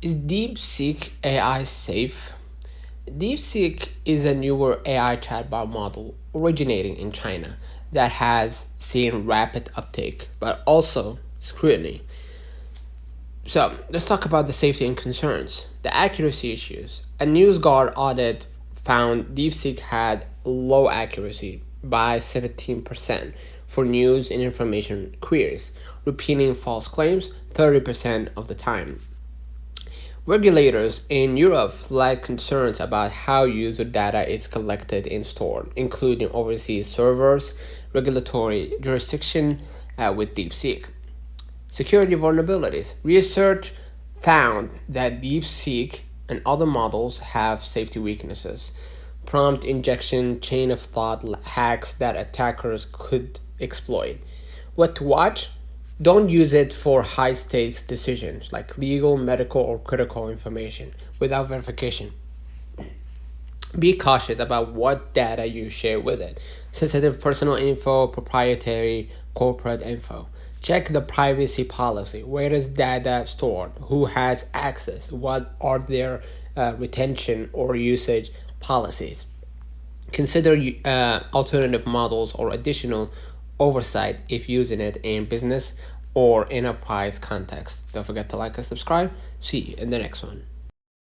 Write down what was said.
Is DeepSeek AI safe? DeepSeek is a newer AI chatbot model originating in China that has seen rapid uptake, but also scrutiny. So let's talk about the safety and concerns. The accuracy issues. A NewsGuard audit found DeepSeek had low accuracy by 17% for news and information queries, repeating false claims 30% of the time. Regulators in Europe flagged concerns about how user data is collected and stored, including overseas servers, regulatory jurisdiction with DeepSeek. Security vulnerabilities. Research found that DeepSeek and other models have safety weaknesses. Prompt injection, chain of thought hacks that attackers could exploit. What to watch? Don't use it for high stakes decisions like legal, medical, or critical information without verification. Be cautious about what data you share with it. Sensitive personal info, proprietary corporate info. Check the privacy policy. Where is data stored? Who has access? What are their retention or usage policies? Consider alternative models or additional oversight if using it in business or enterprise context. Don't forget to like and subscribe. See you in the next one.